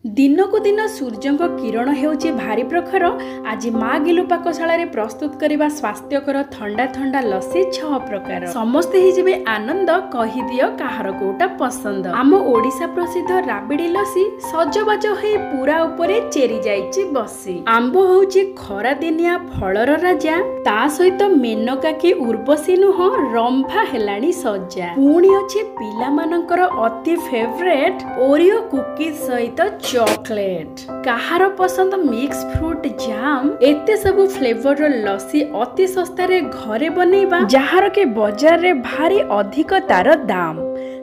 दिनकू दिन सूर्यंक किरण हेउची भारी प्रखर। आज माँ गिलु पाकशाला रे प्रस्तुत करिबा स्वास्थ्यकर ठंडा ठंडा लस्सी 6 प्रकार। समस्ते ही जिबे आनंद कहि दियो काहार कोटा पसंद। आम ओडिशा प्रसिद्ध राबिडी लस्सी सजबाज होई पूरा उपरे चेरी जाईची बसी। आंब होउची खरा दिनिया फलर राजा, ता सहित मेनका की उर्वशी नुह रंभा हेलाणी सज्जा। पुणी अछि पिला मानकर अति फेवरेट ओरियो कुकीज सहित चॉकलेट। कहार पसंद मिक्स फ्रूट जाम। एते सब फ्लेवर रो लस्सी अति सस्ता रे घरे बनेबा, जहार के बाजार रे भारी अधिक तार दाम।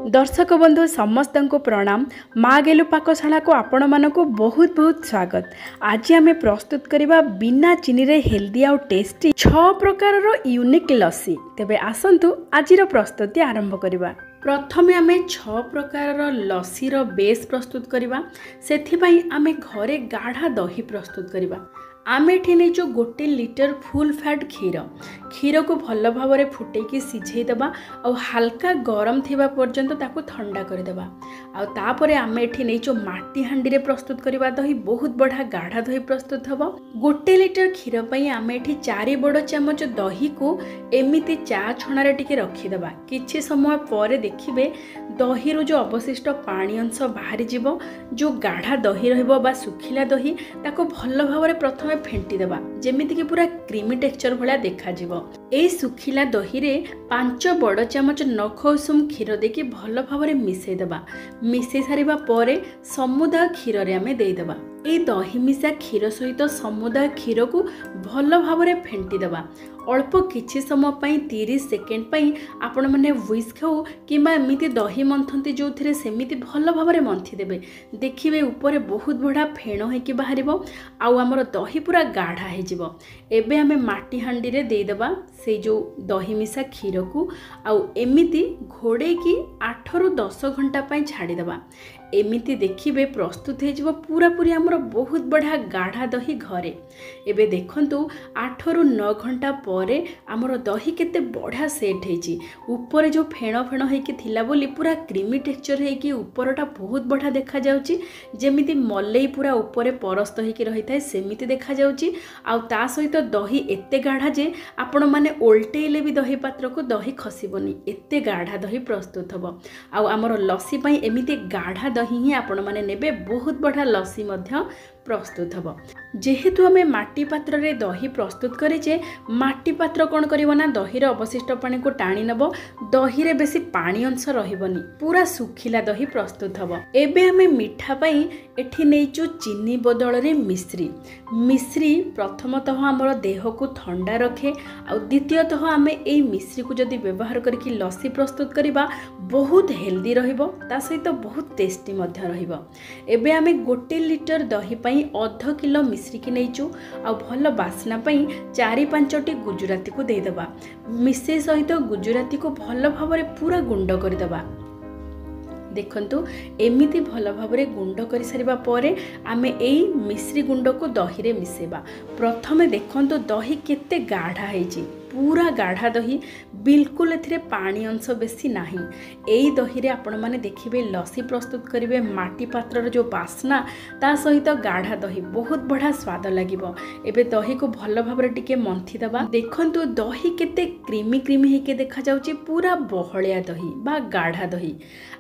दर्शक बंधु समस्त को प्रणाम। माँ गेलु पाकशाला को आपण मानक बहुत बहुत स्वागत। आज आमे प्रस्तुत करिबा बिना चीनी रे हेल्दी आउ टेस्टी 6 प्रकार रो यूनिक लस्सी। तेबे आसंतु आजिर प्रस्तुति आरंभ करिबा। प्रथमे आमे 6 प्रकार लस्सी रो बेस प्रस्तुत करिबा। सेथिबाई आमे घरे गाढ़ा दही प्रस्तुत करिबा। आमे एठी नेचो 1 लिटर फुल फैट क्षीर को भल भाव में फुटेकी सिझे देबा और हल्का गरम थिबा पर्यंत ताकू ठंडा कर देबा। आ तापरे आमे एठी नेचो माटी हांडी रे प्रस्तुत करिबा दही बहुत बड़ा गाढ़ा दही प्रस्तुत हबो। 1 लिटर क्षीर पई आमे एठी 4 बड़ चमच दही को एमिति चा छणा रे टिके रखी देबा। किछि समय परे देखिबे दही रो जो अवशिष्ट पानी अंश बाहरी जीवो। जो गाढ़ा दही रहइबो बा सुखिला दही ताको भल भाव में प्रथम फेंटी देबा, जेमिति कि पूरा क्रीमी टेक्सचर भलिया देखा जीवो। एई सुखिला दही रे 5 बड़ चमच नख उषुम क्षीर देकी भल भाव में मिसई देबा। मिसई सारिबा परे समुदाय क्षीर रे आमे देई देबा। एई दही मिसा क्षीर सहित समुदाय क्षीर को भल भाव में फेंटी देबा। अल्प किछि समय पई 30 सेकेंड पई आपण माने व्हिस्क हो किबा एमिति दही मंथंती जो थिरे सेमिति भल भाव में मंथी देबे। देखिबे ऊपर बहुत बड़ा फेण है कि बाहरिबो आउ हमर दही पूरा गाढ़ा हे जिवो। एबे हमें माटी हांडी रे दे देबा से जो दही मिसा क्षीर को आउ एमिति घोड़े की 8 रु 10 घंटा पई छाड़ी देबा। एमिति देखिबे प्रस्तुत हे जिवो पूरा पूरी हमर बहुत बड़ा गाढ़ा दही घरे। एबे देखंतु 8 रु 9 घंटा परे हमर दही केते बढ़िया सेट हेची। ऊपर जो फेण फेण हेकी थिला बोली पूरा क्रीमी टेक्सचर हेकी ऊपरटा बहुत बढ़िया देखा जाउची। जेमिति मलई पूरा ऊपर परस्त हेकी रहिथाय सेमिति देखा जाउची। आउ ता सहित दही एते गाढ़ा जे आपण माने ओल्टेइले भी दही पात्र को दही खसिबनी, एते गाढ़ा दही प्रस्तुत हबो। आउ हमर लस्सी पई एमिति गाढ़ा दही ही आपण माने नेबे बहुत बढ़िया लस्सी मध्य प्रस्तुत हबो। जेहेतु आमे माटी पात्र रे दही प्रस्तुत करिचे, माटी पात्र कोन करिवो ना दही रे अवशिष्ट पानी को टाणी नबो। दही रे बेसी पानी अंश रहिबनी, पूरा सुखिला दही प्रस्तुत हबो। एबे आमे मिठा पई एठी नेइचु चीनी बदल रे मिश्री। मिश्री प्रथमतः हमर देह को ठंडा रखे आ द्वितीयतः आमे एई मिश्री को जदी व्यवहार करके लस्सी प्रस्तुत करिबा बहुत हेल्दी रहिबो, ता सहित बहुत टेस्टी मध्य रहिबो। एबे आमे 1 लिटर दही पई 1/2 किलो मिश्री की नैचु आ भल बास्ना पई 4-5टी गुजराती को दे देबा। मिश्री सहित गुजराती को भल भाव में पूरा गुंड कर देबा। देखंतु एमिति भल भाव में गुंड कर सारिबा परे आमे एई मिश्री गुंड को दही रे मिसेबा। प्रथमे देखंतु दही केते गाढ़ा हेची, पूरा गाढ़ा दही, बिल्कुल एथिरे पानी अंश बेसी नाही। एई दही रे आपण माने देखिबे लस्सी प्रस्तुत करिवे माटी पात्र जो बास्ना ता सहित गाढ़ा दही बहुत बढ़िया स्वाद लागिबो। एबे दही को भल भाव रे टिके मंथी दबा। देखंतु दही केते क्रीमी क्रीमी हेके देखा जाउची, पूरा बहलिया दही बा गाढ़ा दही।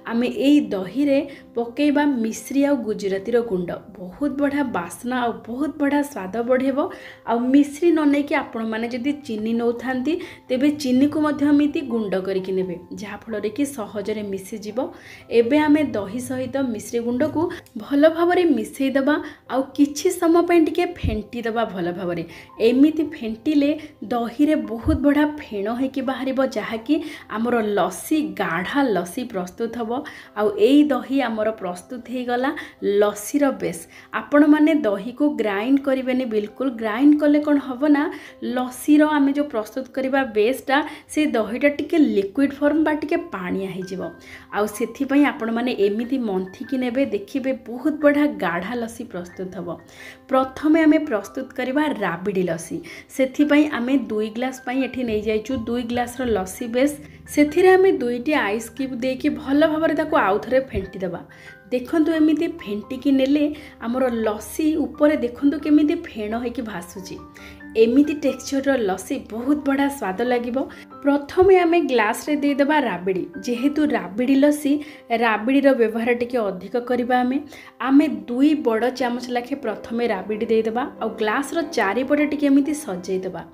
आमे एई दही रे पकेइबा मिश्री आ गुजराती रो गुंड, बहुत बढ़िया बास्ना आ बहुत बढ़िया स्वाद बढ़ेबो। आ मिश्री न नै कि आपण माने जदी चीनी नौ थांती तेबे चीनी को मध्य एमिति गुंड करिकि नेबे, जहा फल रे कि सहजरे मिसी जिवो। एबे आमे दही सहित मिश्री गुंड को भल भाव में मिसई दबा आ किछि समय पई टिके फेंटी दबा भल भाव में। एमिति फेंटिले दही रे बहुत बड़ा फेण है कि बाहरिबो, जहा कि हमर लस्सी गाढ़ा लस्सी प्रस्तुत हबो। आ एई दही हमर प्रस्तुत हे गला लस्सी रो बेस। आपण माने दही को ग्राइंड करिवेनी, बिल्कुल ग्राइंड कले कोन हबो ना लस्सी रो आमे जो प्रस्तुत करबा बेसटा से दहीटा टिके लिक्विड फॉर्म बा टिके पानिया हो जिवो आउ सेथिपई आपण माने एमिति मंथी कि नेबे देखिबे बहुत बड़ा गाढ़ा लस्सी प्रस्तुत हबो। प्रथमे आमे प्रस्तुत करबा राबिडी लस्सी सेथिपई आमे 2 ग्लास पई एठी नै जाइछु 2 ग्लास रो लस्सी बेस सेथिरे आमे 2टी आइस क्यूब देकी भल भाबरे ताको आउ थरे फेंटी देबा। देखंतु एमिति फेंटिकी नेले हमर लस्सी ऊपर देखंतु केमिति फेण होइकी भासुची एमिति टेक्सचर लस्सी बहुत बड़ा स्वाद लागिबो। प्रथमे आमे ग्लास रे दे देबा राबिडी जेहेतु राबिडी लस्सी राबिडी रो व्यवहार टिके अधिक करबा आमे 2 बड़ चामच लाखे प्रथमे राबिडी दे देबा आ ग्लास रो चारिपटे टिके एमिति सजै देबा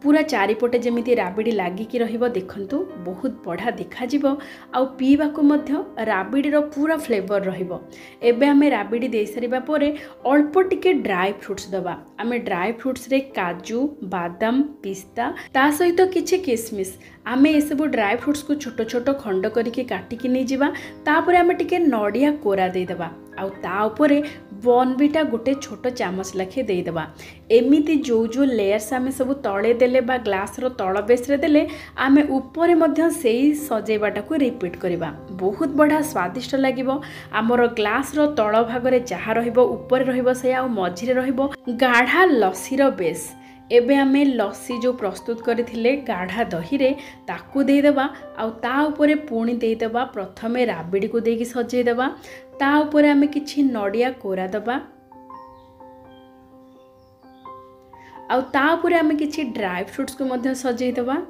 पूरा चारिपटे जेमिति राबिडी लागिकी रहिबो देखंतु बहुत बढ़ा देखा जिवो आ पीबा को मध्य राबिडी रो पूरा फ्लेवर रहिबो। एबे आमे राबिडी दे सरिबा परे अल्प टिके ड्राई फ्रूट्स दबा आमे ड्राई फ्रूट्स रे काजू बादाम पिस्ता ता सहित किछि किसमिस आमे ए सब ड्राई फ्रूट्स को छोट छोट खंड करके काटिकी नै जिबा तापर आमे टिके नडिया कोरा दे देबा आउ ता उपरे बॉर्नविटा गोटे छोट चामच लाखे दे देबा। एमिति जो लेयर्स आमे सब तळे देले बा ग्लास रो तळ बेस रे देले आमे ऊपर मध्य सेही सजेबाटा को रिपीट करबा बहुत बड़ा स्वादिष्ट लागिबो। हमर ग्लास रो तळ भाग रे जहा रहिबो ऊपर रहिबो से आ मझिरे रहिबो गाढ़ा लस्सी रो बेस। एबे आमे लस्सी जो प्रस्तुत करथिले गाढ़ा दही रे ताकू दे देबा आउ ता ऊपर पुणी दे देबा प्रथमे राबिडी को देकी सजै देबा ता ऊपर आमे किछि नडिया कोरा देबा आउ ता ऊपर आमे किछि ड्राई फ्रूट्स को मध्य सजै देबा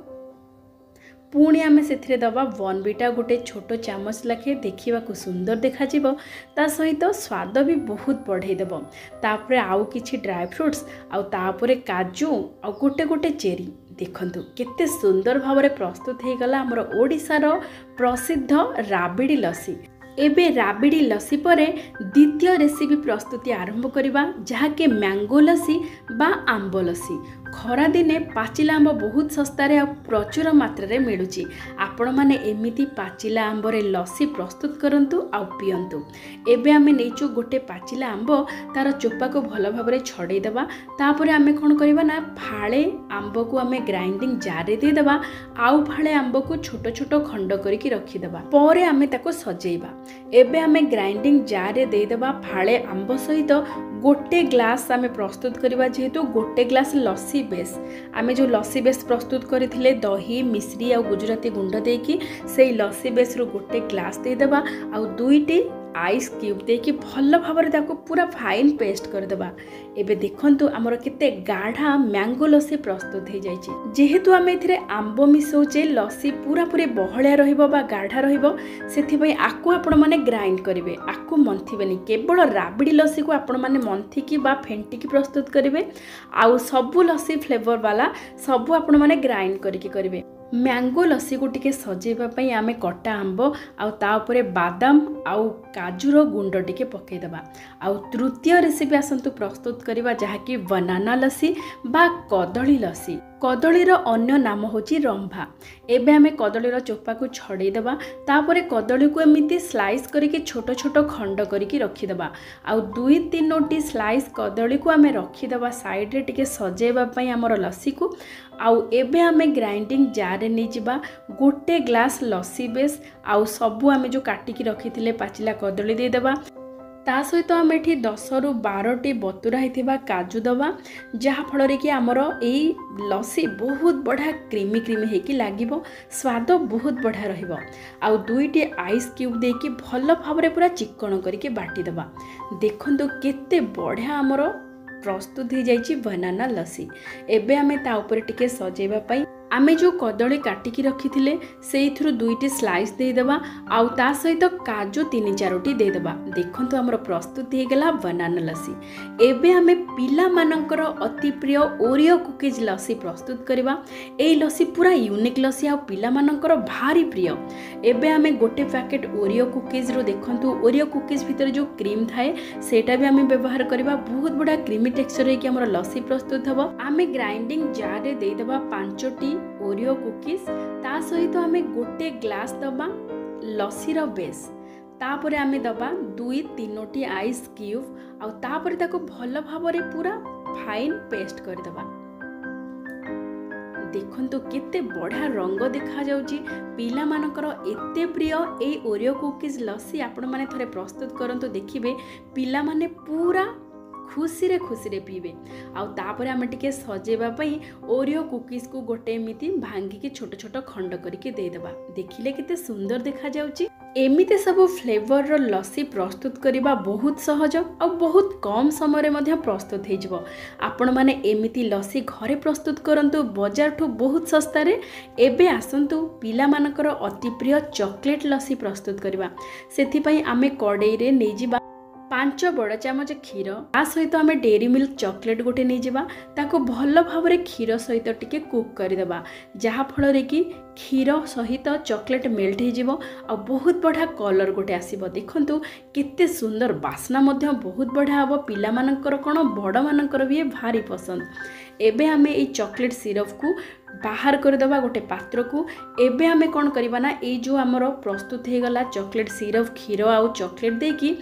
पुणी आमे सेथिरे दबा बॉर्नविटा गोटे छोट चामच लाखे देखिबा को सुंदर देखा जिवो ता सहित स्वाद भी बहुत बढ़ाई देबो। तापरे आउ किछि ड्राई फ्रूट्स आउ तापरे काजू आउ गोटे गोटे चेरी देखंतु केते सुंदर भावरे प्रस्तुत हे गला हमर ओडिसा रो प्रसिद्ध राबिडी लस्सी। एबे राबिडी लस्सी परे द्वितीय रेसिपी प्रस्तुति आरंभ करिबा जहाके मैंगो लस्सी बा आंब लस्सी। खरा दिने पाचिला आंब बहुत सस्तारे आ प्रचुर मात्रा रे मिलुची आपण माने एमिति पाचिला आंब रे लस्सी प्रस्तुत करंतु आ पियंतु। एबे आमे नेचु गोटे पाचिला आंब तार चोपा को भल भाबरे छडै देबा तापरे आमे कोन करबा ना फाळे आंब को आमे ग्राइंडिंग जार रे दे देबा आउ फाळे आंब को छोट छोट खंड करिकि रखि देबा परे आमे ताको सजेइबा। एबे आमे ग्राइंडिंग जार रे दे देबा फाळे आंब सहित गोटे ग्लास आमे प्रस्तुत करबा जेहेतु गोटे ग्लास लस्सी बेस आमे जो लस्सी बेस प्रस्तुत करथिले दही मिश्री आ गुजराती गुंड देकी सेई लस्सी बेस रो गोटे ग्लास दे देबा आ 2टी आइस क्यूब देकी भल भाबरे ताको पूरा फाइन पेस्ट कर देबा। एबे देखंतु हमर केते गाढ़ा मैंगो लस्सी प्रस्तुत हे जायछि जेहेतु आमे एथिरे आंब मिसौचे लस्सी पूरा पूरी बहळिया रहिबो बा गाढ़ा रहिबो सेथि पई आकु आपण माने ग्राइंड करिवे आकु मंथिबेनी केवल राबिडी लस्सी को आपण माने मंथी की बा फेंटी की प्रस्तुत करिवे आउ सबु लस्सी फ्लेवर वाला सबु आपण माने ग्राइंड करके करिवे। मैंगो लस्सी को टिके सजेबा पई आमे कटा आंब आउ ता ऊपर बादाम आउ काजूर गुंड टिके पकई देबा। आउ तृतीय रेसिपी आसंतु प्रस्तुत करिबा जहाकी बनाना लस्सी बा कदली लस्सी। कदलीर अन्य नाम होची रंभा। एबे आमे कदलीर चोपा को छड़े देबा तापरे कदली को एमिति स्लाइस करके छोट छोट खंड करके रखी देबा आउ 2-3टी स्लाइस कदली को आमे रखी देबा साइड रे टिके सजेबा पई हमर लस्सी को। आउ एबे आमे ग्राइंडिंग जार रे नै जिबा गोटे ग्लास लस्सी बेस आउ सबु आमे जो काटिकी रखिथिले पाचिला कदली दे देबा ता सहित आम एठी 10 रु 12टी बतुरा हिथिबा काजू दबा जहा फल कि आमर एई लस्सी बहुत बढ़िया क्रीमी क्रीमी हेकी लागिबो स्वाद बहुत बढ़िया रहिबो। आउ 2टी आइस क्यूब देकी भल भाबरे पूरा चिकन करके बाटी दबा। देखंतु केते बढ़िया आमर प्रस्तुत हो जाइछि बनाना लस्सी। एबे आमे ता ऊपर टिके सजेबा पई आमे जो कदली काटिकी रखिथिले सेइथुरु 2टी स्लाइस दे देबा आउ ता सहित काजू 3-4टी दे देबा। देखंतु हमर प्रस्तुत हे गेला बनाना लस्सी। एबे आमे पिला मानकर अति प्रिय ओरियो कुकीज लस्सी प्रस्तुत करबा। एई लस्सी पूरा यूनिक लस्सी आ पिला मानकर भारी प्रिय। एबे आमे गोटे पैकेट ओरियो कुकीज रो देखंतु ओरियो कुकीज भीतर जो क्रीम थाए सेटा भी आमे व्यवहार करबा बहुत बड़ा क्रीमी टेक्सचर हे कि हमर लस्सी प्रस्तुत हबो। आमे ग्राइंडिंग जार रे दे देबा 5टी ओरियो कुकीज ता सहित आमे गोटे ग्लास दबा लस्सी रो बेस तापरे आमे दबा 2-3टी आइस क्यूब आउ तापरे ताको भल भाबरे पूरा फाइन पेस्ट कर दबा। देखंतु केते बढ़िया रंग देखा जाउची पिला मानकर एते प्रिय ए ओरियो कुकीज लस्सी आपण माने थरे प्रस्तुत करंतु देखिबे पिला माने पूरा खुशी रे पीबे। आउ तापर आमे टिके सजेबा पई ओरियो कुकीज को गोटे एमिति भांगी के छोट छोट खंड करके दे देबा। देखिले केते सुंदर देखा जाउची। एमिति सब फ्लेवर रो लस्सी प्रस्तुत करिबा बहुत सहज और बहुत कम समय रे मध्य प्रस्तुत हे जिवो। आपण माने एमिति लस्सी घरे प्रस्तुत करंतु बाजार ठो बहुत सस्ता रे। एबे आसंतु पिला मानकर अति प्रिय चॉकलेट लस्सी प्रस्तुत करिबा। सेथि पई आमे कड़ाई रे नै जिबा 5 बड़ चामच क्षीर आ सहित आम डेरी मिल्क चॉकलेट गोटे नहीं जावा ताको भल भाव रे क्षीर सहित टिके कुक करदेबा जहाँफल कि क्षीर सहित चॉकलेट मेल्ट हो आ बहुत बढ़िया कलर गोटे आसीबो। देखंतु केते सुंदर बास्ना मध्य बहुत बढ़िया हम पिला मानकर कौन बड़ मानकर भी भारी पसंद। एबे आमे ए चॉकलेट सिरप को बाहर करदेबा गोटे पात्र को। एबे आमे कौन करबा ना ए जो हमर प्रस्तुत हो गला चॉकलेट सिरप क्षीर आउ चॉकलेट देकी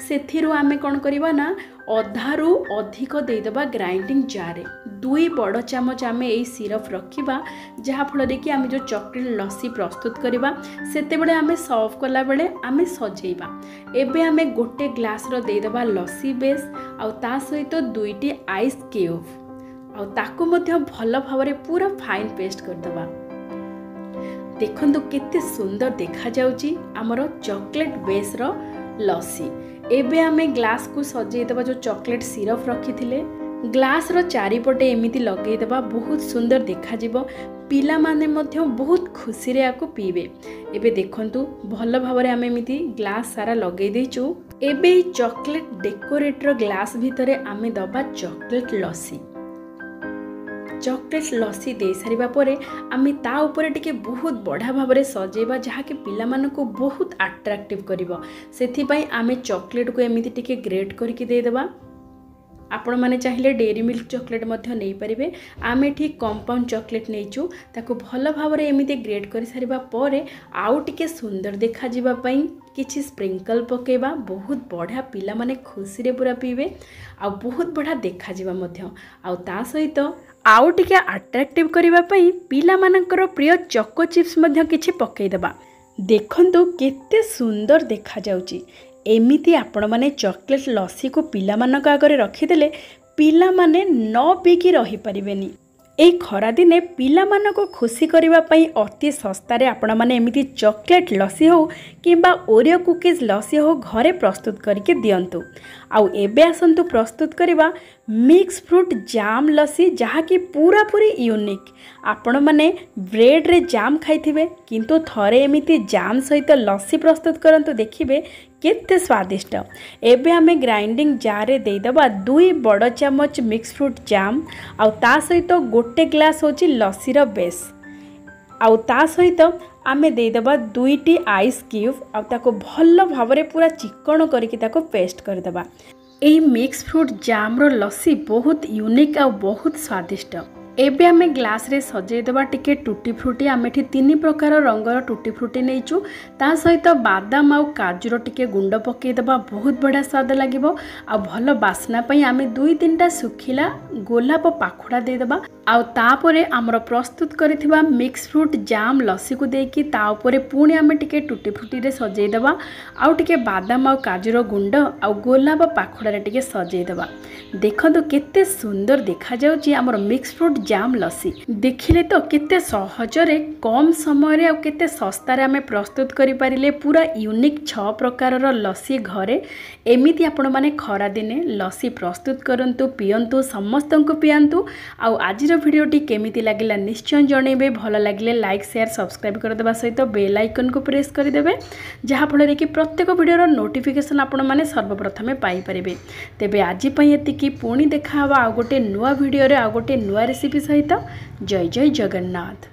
सेथिरु आमे कौन करबा ना अधारू अधिक देदेबा ग्राइंडिंग जार 2 बड़ चामच आमे ए सिरप रखिबा जहाँफल कि आमे जो चॉकलेट लस्सी प्रस्तुत करबा सेते बेले आमे सर्व कला बेले आमे सजेइबा। एबे आमे गोटे ग्लास रो देदेबा लस्सी बेस आउ ता सहित 2टी आइस क्यूब आउ ताकू मध्य भल भाव रे पूरा फाइन पेस्ट करदबा। देखंतु केते सुंदर देखा जाउची हमरो चॉकलेट बेस रो लस्सी। एबे आमे ग्लास को सजेई देबा जो चॉकलेट सिरप रखी थिले ग्लास रो चारिपटे एमिति लगेई देबा बहुत सुंदर देखा जिवो। पिला माने मध्य बहुत खुशी रे आको पीबे। एबे देखंतु भल भाव रे आमे एमिति ग्लास सारा लगेई देचु। एबे चॉकलेट डेकोरेटर ग्लास भितरे आमे दबा चॉकलेट लस्सी। चॉकलेट लस्सी दे सारिबा परे आमे ता ऊपर टिके बहुत बढ़िया भाव रे सजेबा जहाँ कि पिला मानको बहुत अट्रैक्टिव करिवो। सेथि पई आमे चॉकलेट को एमिति टिके ग्रेट करके दे देबा। आपण माने चाहिए डेरी मिल्क चॉकलेट मध्य नहीं पारिबे। आमे ठीक कंपाउंड चॉकलेट नैचु ताको भल भाव रे एमिति ग्रेट कर सारिबा परे आउ टिके सुंदर देखा जिबा पई किछि स्प्रिंकल पकेबा बहुत बढ़िया पिला माने खुशी रे पूरा पीबे आ बहुत बढ़िया देखा जिबा मध्य आउ ता सहित आउ टिके अट्रैक्टिव करिबा पई पिला मानकर प्रिय चॉको चिप्स मध्य किछि पकेई देबा। देखंतु केते सुंदर देखा जाउची। एमिति आपण माने चॉकलेट लस्सी को पिला मानक आगरे रखिदेले पिला माने न पीकी रही परिबेनी। ए खरा दिने पिला मानको खुशी करिबा पई अति सस्ता रे आपण माने एमिति चॉकलेट लस्सी हो किंबा ओरियो कुकीज लस्सी हो घरे प्रस्तुत करके दियंतु। आउ एबे आसंतु प्रस्तुत करिबा मिक्स फ्रूट जाम लस्सी जहाँ कि पूरा पूरी यूनिक। आपण माने ब्रेड रे जाम खाइथिबे किंतु थरे एमिति जाम सहित लस्सी प्रस्तुत करंतु देखिबे केते स्वादिष्ट। एबे आमे ग्राइंडिंग जार रे देदबा 2 बड़ चामच मिक्स फ्रूट जाम आउ ता सहित गोटे ग्लास होची लस्सी रो बेस आउ ता सहित आमे देदबा 2टी आइस क्यूब आउ ताको भल भाव रे पूरा चिकन करके ताको पेस्ट कर देबा। एही मिक्स फ्रूट जाम रो लस्सी बहुत यूनिक आ बहुत स्वादिष्ट। एबे आमे ग्लास रे सजेई देबा टिके टूटी फ्रूटी। आमे ठी 3 प्रकार रंगर टूटी फ्रूटी नैचु ता सहित बादाम आउ काजूर टिके गुंड पकेई देबा बहुत बढ़िया स्वाद लागिबो आ भल बास्ना पई आमे 2-3टा सुखिला गोलाप पाखुड़ा दे देबा आउ तापरे हमर प्रस्तुत करिथिबा मिक्स फ्रूट जाम लस्सी को देकी ता ऊपर पुणी आमे टिके टूटी फ्रूटी रे सजेई देबा आउ टिके बादाम आउ काजूर गुंड आउ गोलाप पाखुड़ा रे टिके सजेई देबा। देखंतु केते सुंदर देखा जाउची हमर मिक्स फ्रूट जाम लस्सी। देखिले तो केते सहजरे कम समय रे और केते सस्ता रे आमे प्रस्तुत करि पारिले पूरा यूनिक 6 प्रकार रो लस्सी घरे। एमिति आपण माने खरा दिने लस्सी प्रस्तुत करंतु पियंतु समस्तंकु पियंतु। आउ आजिर भिडियोटी केमिति लागिला निश्चय जणेबे। भल लागिले लाइक शेयर सब्सक्राइब कर देबा सहित बेल आइकन को प्रेस कर देबे जहा फଳରେ कि प्रत्येक भिडियोर नोटिफिकेशन आपण माने सर्वप्रथमे पाई परिबे। तेबे आजि पई एतिकी पुणी देखा हवा आ गोटे नुआ भिडियो रे आ गोटे नुआ रेसिपी सहित। जय जय जगन्नाथ।